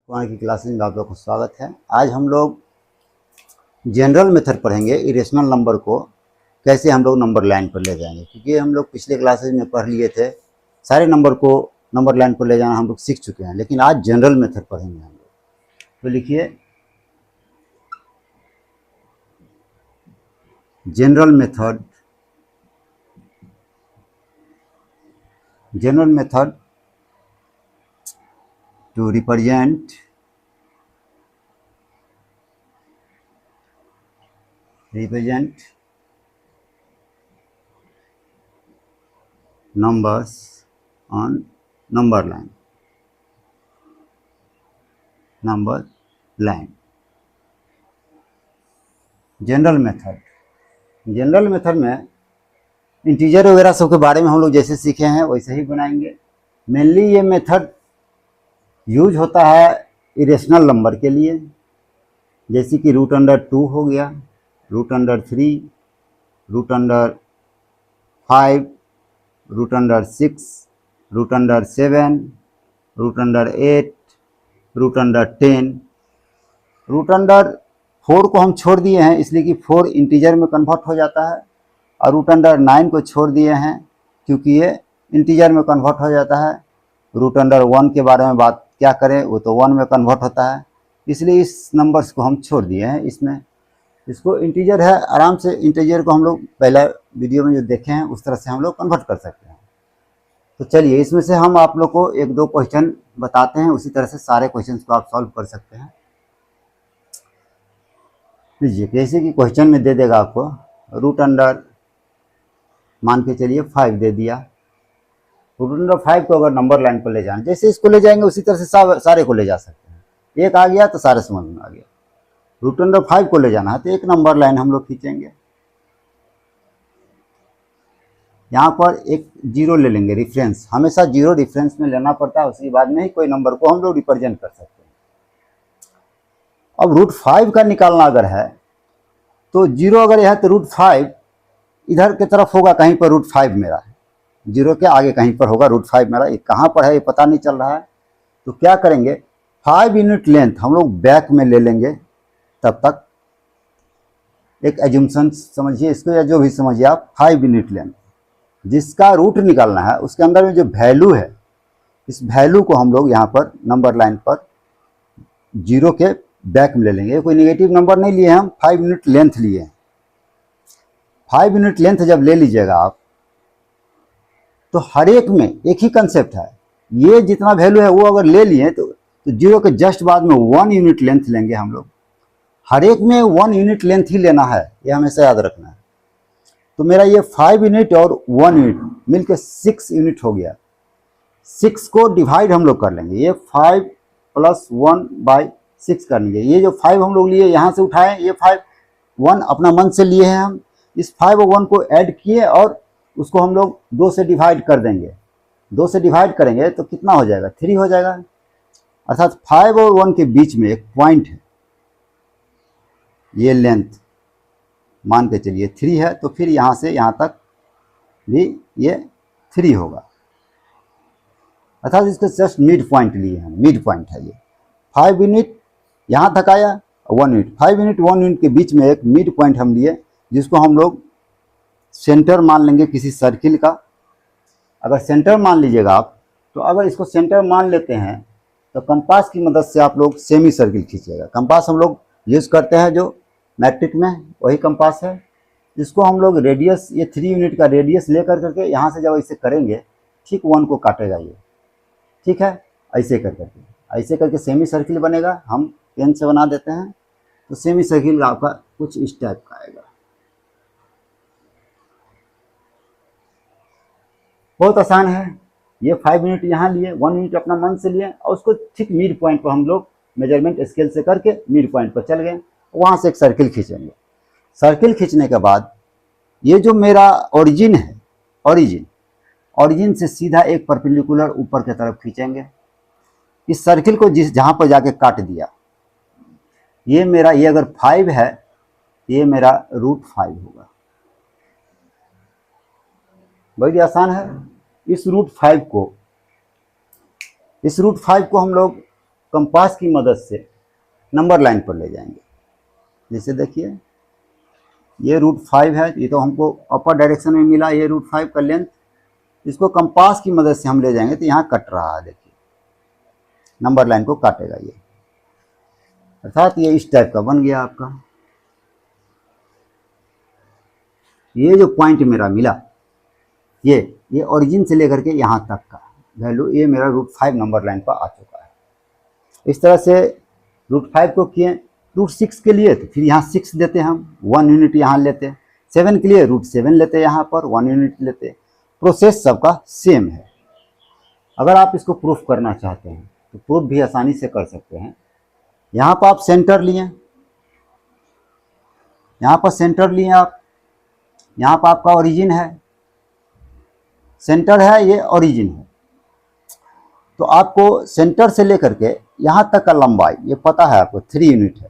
वहाँ की क्लासेस में आप लोग को स्वागत है। आज हम लोग जनरल मेथड पढ़ेंगे, इरेशनल नंबर को कैसे हम लोग नंबर लाइन पर ले जाएंगे, क्योंकि हम लोग पिछले क्लासेज में पढ़ लिए थे, सारे नंबर को नंबर लाइन पर ले जाना हम लोग सीख चुके हैं, लेकिन आज जनरल मेथड पढ़ेंगे हम लोग। तो लिखिए general method, general method to represent numbers on number line, general method में इंटीजर वगैरह सब के बारे में हम लोग जैसे सीखे हैं वैसे ही बनाएंगे। मेनली ये मेथड यूज होता है इरेशनल नंबर के लिए, जैसे कि √2 हो गया, √3, √5, √6, √7, √8, √10। √4 को हम छोड़ दिए हैं इसलिए कि 4 इंटीजर में कन्वर्ट हो जाता है, और √9 को छोड़ दिए हैं क्योंकि ये इंटीजर में कन्वर्ट हो जाता है। √1 के बारे में बात क्या करें, वो तो 1 में कन्वर्ट होता है, इसलिए इस नंबर्स को हम छोड़ दिए हैं। इसमें इसको इंटीजर है, आराम से इंटीजर को हम लोग पहला वीडियो में जो देखे हैं उस तरह से हम लोग कन्वर्ट कर सकते हैं। तो चलिए इसमें से हम आप लोग को 1-2 क्वेश्चन बताते हैं, उसी तरह से सारे क्वेश्चन को आप सॉल्व कर सकते हैं। लीजिए, जैसे कि क्वेश्चन में दे देगा आपको √, मान के चलिए 5 दे दिया। √5 को अगर नंबर लाइन पर ले जाना, जैसे इसको ले जाएंगे उसी तरह से सारे को ले जा सकते हैं। एक आ गया तो सारे समझ में आ गया। √5 को ले जाना है तो एक नंबर लाइन हम लोग खींचेंगे, यहाँ पर एक 0 ले लेंगे रेफरेंस, हमेशा 0 रेफरेंस में लेना पड़ता है, उसके बाद में ही कोई नंबर को हम लोग रिप्रेजेंट कर सकते हैं। अब √5 का निकालना अगर है तो 0 अगर यह है तो √5 इधर की तरफ होगा, कहीं पर √5 मेरा है, 0 के आगे कहीं पर होगा √5 मेरा। ये कहाँ पर है ये पता नहीं चल रहा है, तो क्या करेंगे 5 यूनिट लेंथ हम लोग बैक में ले लेंगे। तब तक एक एज्यूम्पशन समझिए इसको, या जो भी समझिए आप, 5 यूनिट लेंथ जिसका रूट निकालना है, उसके अंदर में जो वैल्यू है, इस वैल्यू को हम लोग यहाँ पर नंबर लाइन पर 0 के बैक में ले लेंगे। कोई नेगेटिव नंबर नहीं लिए हैं हम, 5 यूनिट लेंथ लिए हैं। 5 यूनिट लेंथ जब ले लीजिएगा आप, तो हर एक में एक ही कंसेप्ट है, ये जितना वैल्यू है वो अगर ले लिए तो 0 के जस्ट बाद में 1 यूनिट लेंथ लेंगे हम लोग। हर एक में 1 यूनिट लेंथ ही लेना है, ये हमेशा याद रखना है। तो मेरा ये 5 यूनिट और 1 यूनिट मिलकर 6 यूनिट हो गया। 6 को डिवाइड हम लोग कर लेंगे, ये 5 + 1/6 कर लेंगे। ये जो 5 हम लोग लिए यहाँ से उठाए, ये 5 1 अपना मन से लिए हैं हम, इस 5 और 1 को ऐड किए और उसको हम लोग 2 से डिवाइड कर देंगे। 2 से डिवाइड करेंगे तो कितना हो जाएगा, 3 हो जाएगा। अर्थात 5 और 1 के बीच में एक पॉइंट है, ये लेंथ मान के चलिए 3 है, तो फिर यहाँ से यहाँ तक भी ये 3 होगा। अर्थात इसको जस्ट मिड पॉइंट लिए हैं, मिड पॉइंट है ये। 5 यूनिट यहाँ तक आया, 1 यूनिट, 5 यूनिट 1 यूनिट के बीच में एक मिड पॉइंट हम लिए, जिसको हम लोग सेंटर मान लेंगे किसी सर्किल का। अगर सेंटर मान लीजिएगा आप, तो अगर इसको सेंटर मान लेते हैं तो कंपास की मदद से आप लोग सेमी सर्किल खींचिएगा। कंपास हम लोग यूज़ करते हैं जो मैट्रिक में, वही कंपास है। इसको हम लोग रेडियस, ये 3 यूनिट का रेडियस लेकर करके यहाँ से जब इसे करेंगे, ठीक 1 को काटेगा ये, ठीक है। ऐसे करके सेमी सर्किल बनेगा। हम पेन से बना देते हैं, तो सेमी सर्किल आपका कुछ इस टाइप का आएगा। बहुत आसान है। ये 5 यूनिट यहाँ लिए, 1 यूनिट अपना मन से लिए, और उसको ठीक मिड पॉइंट पर हम लोग मेजरमेंट स्केल से करके मिड पॉइंट पर चल गए। वहाँ से एक सर्किल खींचेंगे। सर्किल खींचने के बाद ये जो मेरा ओरिजिन है, ओरिजिन से सीधा एक परपेंडिकुलर ऊपर की तरफ खींचेंगे। इस सर्किल को जहाँ पर जाके काट दिया, ये मेरा, ये अगर 5 है, ये मेरा √5 होगा। बहुत आसान है। इस √5 को हम लोग कंपास की मदद से नंबर लाइन पर ले जाएंगे। जैसे देखिए ये √5 है, ये तो हमको अपर डायरेक्शन में मिला, ये √5 का लेंथ, इसको कंपास की मदद से हम ले जाएंगे तो यहाँ कट रहा है, देखिए नंबर लाइन को काटेगा ये, अर्थात ये इस टाइप का बन गया आपका। ये जो पॉइंट मेरा मिला ये ओरिजिन से लेकर के यहाँ तक का वैल्यू ये मेरा √5 नंबर लाइन पर आ चुका है। इस तरह से √5 को किए, √6 के लिए तो फिर यहाँ 6 देते हम, 1 यूनिट यहाँ लेते, 7 के लिए √7 लेते, यहाँ पर 1 यूनिट लेते। प्रोसेस सबका सेम है। अगर आप इसको प्रूफ करना चाहते हैं तो प्रूफ भी आसानी से कर सकते हैं। यहाँ पर आप सेंटर लिए, यहाँ पर सेंटर लिए आप, यहाँ पर आपका ओरिजिन है, सेंटर है, ये ओरिजिन है। तो आपको सेंटर से लेकर के यहाँ तक का लंबाई ये पता है आपको 3 यूनिट है,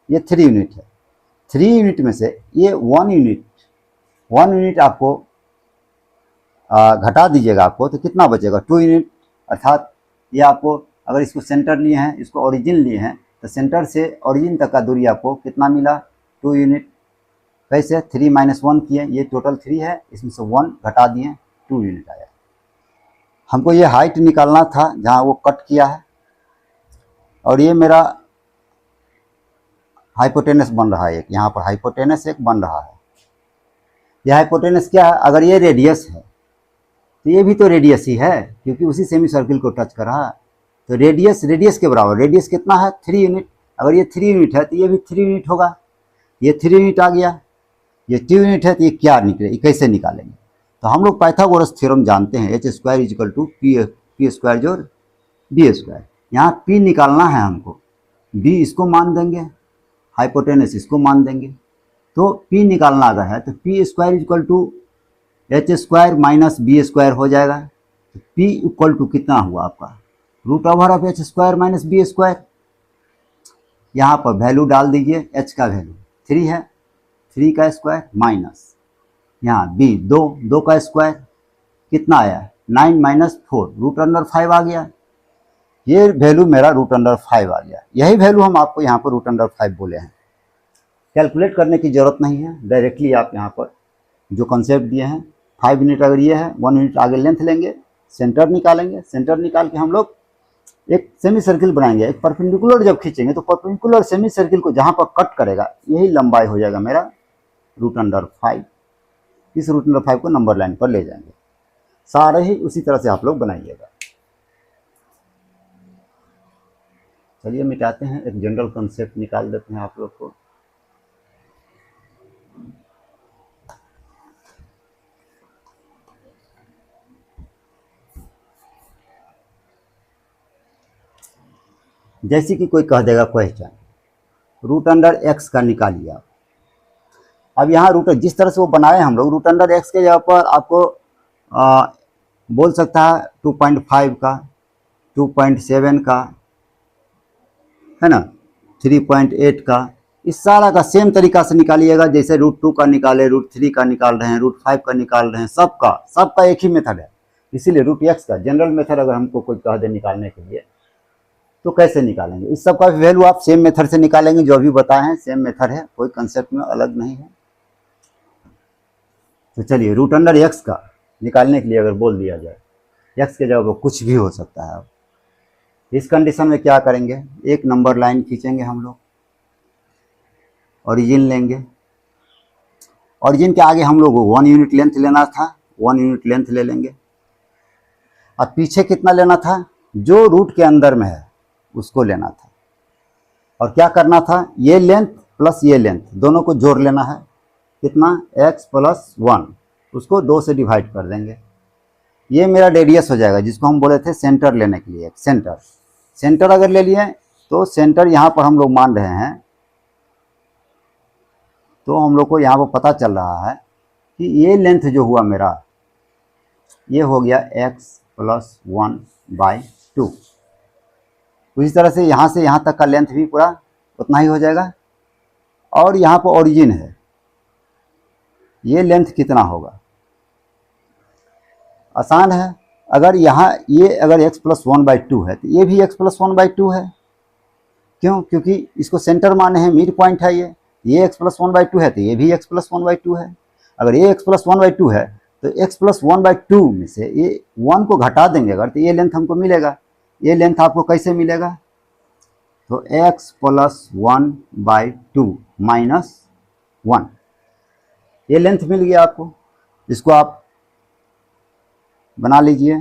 ये 3 यूनिट है। 3 यूनिट में से ये 1 यूनिट आपको घटा दीजिएगा आपको, तो कितना बचेगा 2 यूनिट। अर्थात ये आपको अगर इसको सेंटर लिए हैं, इसको ओरिजिन लिए हैं, तो सेंटर से ओरिजिन तक का दूरी आपको कितना मिला 2 यूनिट। कैसे 3 - 1 किए, ये टोटल 3 है, इसमें से 1 घटा दिए 2 यूनिट आया। हमको ये हाइट निकालना था जहाँ वो कट किया है, और ये मेरा हाइपोटेनस बन रहा है एक, यहाँ पर हाइपोटेनस एक बन रहा है। यह हाइपोटेनस क्या है, अगर ये रेडियस है तो ये भी तो रेडियस ही है, क्योंकि उसी सेमी सर्किल को टच कर रहा है। तो रेडियस के बराबर, रेडियस कितना है 3 यूनिट। अगर ये 3 यूनिट है तो ये भी 3 यूनिट होगा, ये 3 यूनिट आ गया, ये 2 यूनिट है, तो ये क्या निकले, ये कैसे निकालेंगे। तो हम लोग पाइथागोरस थ्योरम जानते हैं, h² = p² जोड़ b²। यहाँ p निकालना है हमको, b इसको मान देंगे, हाइपोटेनस इसको मान देंगे। तो p निकालना अगर है तो p² = h² - b² हो जाएगा। तो p = कितना हुआ आपका √h² - b²। यहाँ पर वैल्यू डाल दीजिए, h का वैल्यू 3 है, 3 का स्क्वायर माइनस यहाँ b 2 का स्क्वायर कितना आया 9 - 4 √5 आ गया। ये वैल्यू मेरा √5 आ गया। यही वैल्यू हम आपको यहाँ पर √5 बोले हैं। कैलकुलेट करने की ज़रूरत नहीं है, डायरेक्टली आप यहाँ पर जो कॉन्सेप्ट दिए हैं 5 यूनिट अगर ये है, 1 यूनिट आगे लेंथ लेंगे, सेंटर निकालेंगे, सेंटर निकाल के हम लोग एक सेमी सर्किल बनाएंगे। एक परपेंडिकुलर जब खींचेंगे तो परपेंडिकुलर सेमी सर्किल को जहाँ पर कट करेगा यही लंबाई हो जाएगा मेरा √5। इस √5 को नंबर लाइन पर ले जाएंगे। सारे ही उसी तरह से आप लोग बनाइएगा। चलिए मिटाते हैं, एक जनरल कॉन्सेप्ट निकाल देते हैं आप लोग को। जैसे कि कोई कह देगा क्वेश्चन √x का निकालिए आप। अब यहाँ रूट जिस तरह से वो बनाए हम लोग, √x के जगह पर आपको बोल सकता है 2.5 का, 2.7 का, है ना, 3.8 का। इस सारा का सेम तरीका से निकालिएगा, जैसे √2 का निकाले, √3 का निकाल रहे हैं, √5 का निकाल रहे हैं, सबका एक ही मेथड है। इसीलिए √x का जनरल मेथड अगर हमको कोई कह दे निकालने के लिए तो कैसे निकालेंगे। इस सब का वैल्यू आप सेम मेथड से निकालेंगे, जो अभी बताए हैं सेम मेथड है, कोई कंसेप्ट में अलग नहीं है। तो चलिए √x का निकालने के लिए अगर बोल दिया जाए, x के जगह कुछ भी हो सकता है। अब इस कंडीशन में क्या करेंगे, एक नंबर लाइन खींचेंगे हम लोग, ओरिजिन लेंगे, ओरिजिन के आगे हम लोग 1 यूनिट लेंथ लेना था, 1 यूनिट लेंथ ले लेंगे। और पीछे कितना लेना था, जो रूट के अंदर में है उसको लेना था। और क्या करना था, ये लेंथ प्लस ये लेंथ दोनों को जोड़ लेना है। कितना x + 1, उसको 2 से डिवाइड कर देंगे। ये मेरा रेडियस हो जाएगा, जिसको हम बोले थे सेंटर लेने के लिए। सेंटर अगर ले लिए तो सेंटर यहाँ पर हम लोग मान रहे हैं, तो हम लोग को यहाँ पर पता चल रहा है कि ये लेंथ जो हुआ मेरा, ये हो गया x + 1/2। उसी तरह से यहाँ तक का लेंथ भी पूरा उतना ही हो जाएगा। और यहाँ पर ओरिजिन है, ये लेंथ कितना होगा, आसान है, अगर यहाँ ये अगर x प्लस 1/2 है तो ये भी x प्लस 1/2 है। क्यों? क्योंकि इसको सेंटर माने हैं, मिड पॉइंट है ये x प्लस 1/2 है तो ये भी x प्लस 1/2 है। अगर ये x प्लस 1/2 है तो x प्लस 1/2 में से ये 1 को घटा देंगे अगर, तो ये लेंथ हमको मिलेगा। ये लेंथ आपको कैसे मिलेगा? तो x प्लस 1/2 माइनस 1, ये लेंथ मिल गया आपको। इसको आप बना लीजिए,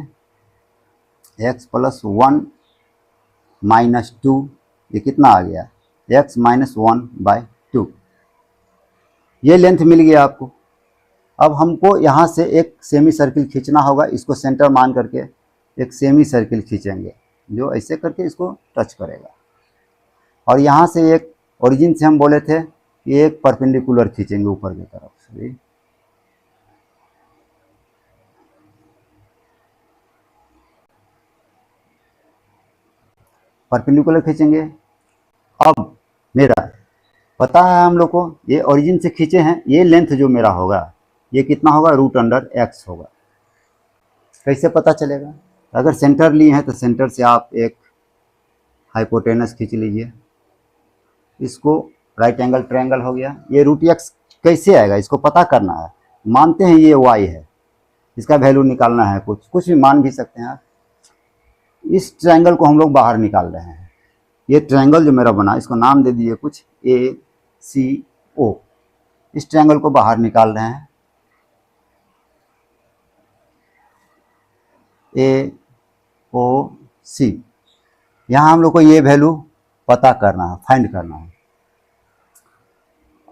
x प्लस 1 माइनस 2, ये कितना आ गया? x माइनस 1/2, ये लेंथ मिल गया आपको। अब हमको यहाँ से एक सेमी सर्किल खींचना होगा, इसको सेंटर मान करके एक सेमी सर्किल खींचेंगे जो ऐसे करके इसको टच करेगा। और यहाँ से एक ओरिजिन से हम बोले थे ये एक परपेंडिकुलर खींचेंगे ऊपर की तरफ से, परपेंडिकुलर खींचेंगे। अब मेरा पता है हम लोग को, ये ओरिजिन से खींचे हैं, ये लेंथ जो मेरा होगा ये कितना होगा? √x होगा। कैसे पता चलेगा? अगर सेंटर लिए हैं तो सेंटर से आप एक हाइपोटेनस खींच लीजिए, इसको राइट एंगल ट्रायंगल हो गया। ये √x कैसे आएगा इसको पता करना है। मानते हैं ये y है, इसका वैल्यू निकालना है, कुछ भी मान भी सकते हैं आप। इस ट्रायंगल को हम लोग बाहर निकाल रहे हैं। ये ट्रायंगल जो मेरा बना इसको नाम दे दीजिए कुछ ACO। इस ट्रायंगल को बाहर निकाल रहे हैं, AOC। यहाँ हम लोग को ये वैल्यू पता करना है, फाइंड करना है।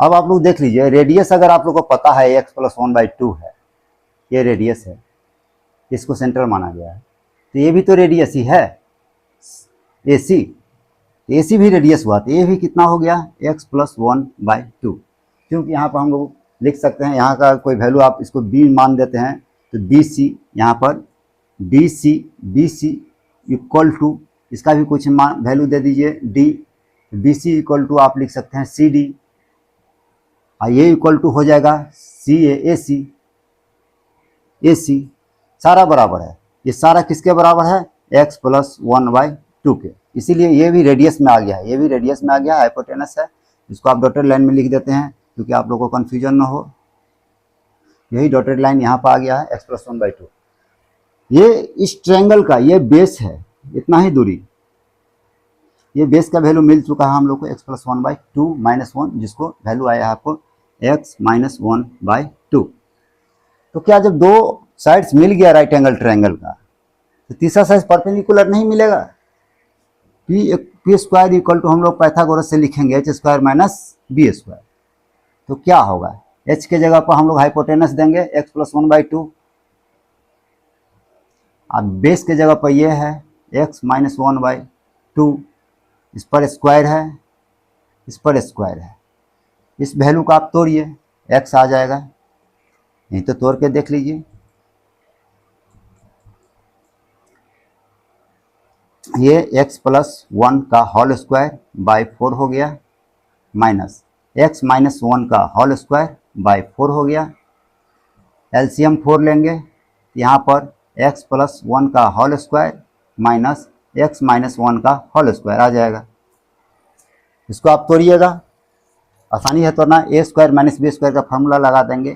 अब आप लोग देख लीजिए, रेडियस अगर आप लोग को पता है x प्लस 1/2 है, ये रेडियस है, इसको सेंटर माना गया है, तो ये भी तो रेडियस ही है AC। AC भी रेडियस हुआ तो ये भी कितना हो गया? x plus 1/2। क्योंकि यहाँ पर हम लोग लिख सकते हैं, यहाँ का कोई वैल्यू आप इसको b मान देते हैं तो BC, यहाँ पर BC इक्वल टू, इसका भी कुछ मान वैल्यू दे दीजिए D। BC इक्वल टू आप लिख सकते हैं CD, और ये इक्वल टू हो जाएगा CA AC। सारा बराबर है, ये सारा किसके बराबर है? x प्लस 1/2 के। इसीलिए ये भी रेडियस में आ गया है, ये भी रेडियस में आ गया है, हाइपोटेनस है। इसको आप डॉटेड लाइन में लिख देते हैं क्योंकि आप लोगों को कन्फ्यूजन ना हो। यही डॉटेड लाइन यहाँ पर आ गया है, x प्लस 1/2। ये इस ट्रायंगल का ये बेस है, इतना ही दूरी, ये बेस का वैल्यू मिल चुका है हम लोग को x प्लस 1/2 माइनस 1, जिसको वैल्यू आया है आपको x माइनस 1/2। तो क्या जब दो साइड्स मिल गया राइट एंगल ट्रायंगल का, तो तीसरा साइड परपेंडिकुलर नहीं मिलेगा? p स्क्वायर इक्वल टू हम लोग पाइथागोरस से लिखेंगे h² माइनस b²। तो क्या होगा? h के जगह पर हम लोग हाइपोटेनस देंगे x प्लस 1/2, अब बेस के जगह पर ये है x माइनस 1/2, इस पर स्क्वायर है, इस पर स्क्वायर है। इस वैल्यू को आप तोड़िए, x आ जाएगा, नहीं तो तोड़ के देख लीजिए। ये x प्लस 1 का होल स्क्वायर बाई 4 हो गया, माइनस x माइनस 1 का होल स्क्वायर बाई 4 हो गया। एलसीएम 4 लेंगे, यहाँ पर x प्लस 1 का whole square minus x minus 1 का होल स्क्वायर आ जाएगा। इसको आप तोड़िएगा, आसानी है तोड़ना। a² माइनस b² का फॉर्मूला लगा देंगे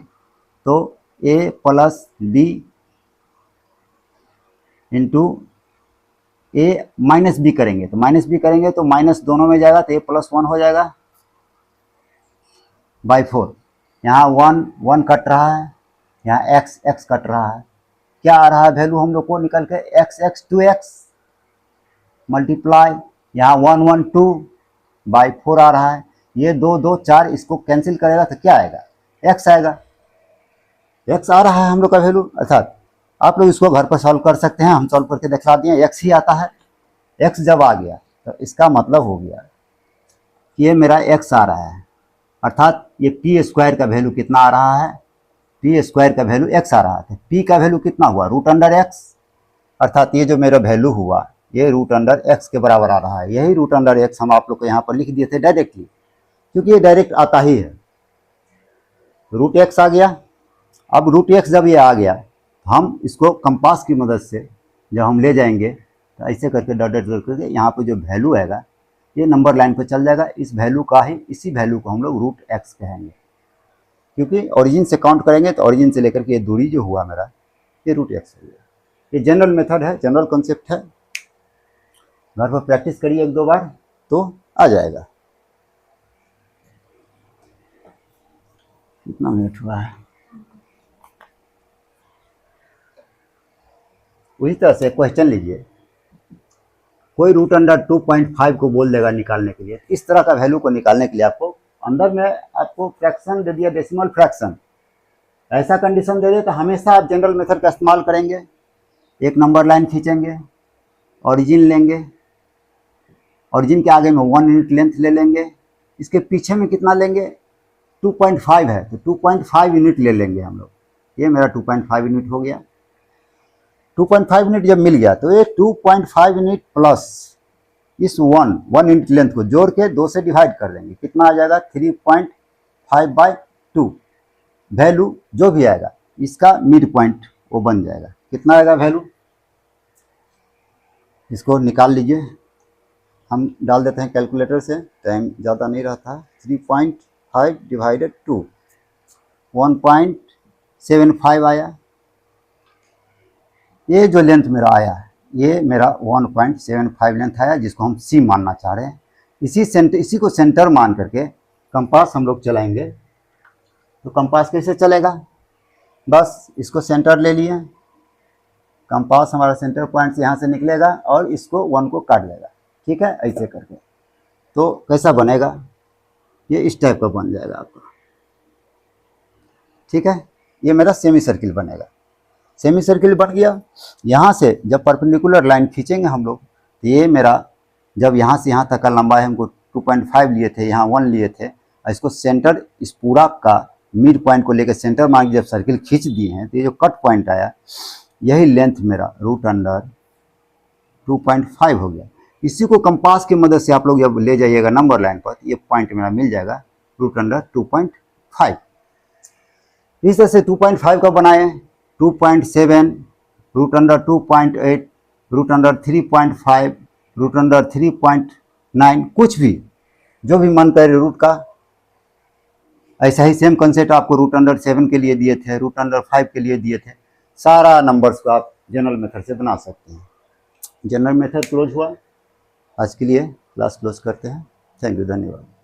तो a plus b into a minus b करेंगे तो माइनस दोनों में जाएगा तो a प्लस 1 हो जाएगा बाई 4। यहाँ 1 कट रहा है, यहाँ x कट रहा है। क्या आ रहा है वैल्यू हम लोग को निकल के? x 2x मल्टीप्लाई यहाँ 1 2 बाई 4 आ रहा है। ये 2 2 4 इसको कैंसिल करेगा तो क्या आएगा? x आएगा। x आ रहा है हम लोग का वैल्यू, अर्थात आप लोग इसको घर पर सॉल्व कर सकते हैं, हम सॉल्व करके दिखा दिए, x ही आता है। x जब आ गया तो इसका मतलब हो गया कि ये मेरा x आ रहा है, अर्थात ये p² का वैल्यू कितना आ रहा है? p² का वैल्यू x आ रहा है। p का वैल्यू कितना हुआ? √x, अर्थात ये जो मेरा वैल्यू हुआ ये √x के बराबर आ रहा है। यही √x हम आप लोग को यहाँ पर लिख दिए थे डायरेक्टली, क्योंकि ये डायरेक्ट आता ही है। √x आ गया। अब √x जब ये आ गया हम इसको कंपास की मदद से जब हम ले जाएंगे तो ऐसे करके डॉट डॉट करके यहाँ पे जो वैल्यू आएगा ये नंबर लाइन पर चल जाएगा। इस वैल्यू का ही इसी वैल्यू को हम लोग रूट एक्स कहेंगे, क्योंकि ओरिजिन से काउंट करेंगे तो ओरिजिन से लेकर के ये दूरी जो हुआ मेरा ये रूट एक्स हो गया। ये जनरल मेथड है, जनरल कॉन्सेप्ट है। घर पर प्रैक्टिस करिए एक दो बार तो आ जाएगा। कितना मिनट हुआ है? उसी तरह से क्वेश्चन लीजिए, कोई रूट अंडर 2.5 को बोल देगा निकालने के लिए। इस तरह का वैल्यू को निकालने के लिए आपको अंदर में आपको फ्रैक्शन दे दिया, डेसिमल फ्रैक्शन, ऐसा कंडीशन दे दे तो हमेशा आप जनरल मेथड का इस्तेमाल करेंगे। एक नंबर लाइन खींचेंगे, ओरिजिन लेंगे, ओरिजिन के आगे में 1 यूनिट लेंथ ले लेंगे, इसके पीछे में कितना लेंगे 2.5 है तो 2.5 यूनिट ले लेंगे हम लोग। ये मेरा 2.5 यूनिट हो गया। 2.5 यूनिट जब मिल गया तो ये 2.5 यूनिट प्लस इस 1 यूनिट लेंथ को जोड़ के 2 से डिवाइड कर देंगे। कितना आ जाएगा 3.5/2। वैल्यू जो भी आएगा इसका मिड पॉइंट वो बन जाएगा। कितना आएगा वैल्यू, इसको निकाल लीजिए। हम डाल देते हैं कैलकुलेटर से, टाइम ज़्यादा नहीं रहता। 3.5 डिवाइडेड 2 1.75 आया। ये जो लेंथ मेरा आया है ये मेरा 1.75 लेंथ आया, जिसको हम सी मानना चाह रहे हैं। इसी को सेंटर मान करके कंपास हम लोग चलाएंगे। तो कंपास कैसे चलेगा, बस इसको सेंटर ले लिए, कंपास हमारा सेंटर पॉइंट से यहाँ से निकलेगा और इसको 1 को काट लेगा। ठीक है, ऐसे करके तो कैसा बनेगा, ये इस टाइप का बन जाएगा आपका। ठीक है, ये मेरा सेमी सर्किल बनेगा। सेमी सर्किल बन गया। यहाँ से जब परपेंडिकुलर लाइन खींचेंगे हम लोग तो ये मेरा जब यहाँ से यहाँ तक का लंबाई हमको 2.5 लिए थे, यहाँ 1 लिए थे, इसको सेंटर इस पूरा का मिड पॉइंट को लेकर सेंटर मान के जब सर्किल खींच दिए हैं तो ये जो कट पॉइंट आया यही लेंथ मेरा रूट अंडर 2.5 हो गया। इसी को कंपास की मदद से आप लोग जब ले जाइएगा नंबर लाइन पर ये पॉइंट मेरा मिल जाएगा रूट अंडर 2.5। इस तरह से 2.5 का बनाए 2.7 root under 2.8 root under 3.5 root under 3.9, कुछ भी जो भी मन करे रूट का। ऐसा ही सेम कंसेप्ट आपको रूट अंडर 7 के लिए दिए थे, रूट अंडर 5 के लिए दिए थे। सारा नंबर्स को आप जनरल मेथड से बना सकते हैं। जनरल मेथड क्लोज हुआ। आज के लिए क्लास क्लोज करते हैं। थैंक यू, धन्यवाद।